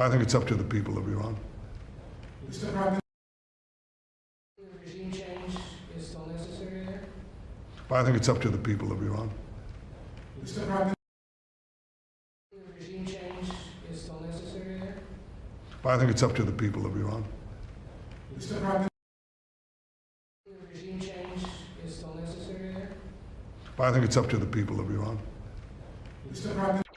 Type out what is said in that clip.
But I think it's up to the people of Iran. Mr. Prime Minister, regime change is still necessary there? But I think it's up to the people of Iran. Mr. Prime Minister, regime change is still necessary there? But I think it's up to the people of Iran. Mr. Prime Minister, regime change is still necessary there? But I think it's up to the people of Iran. Mr. Prime Minister,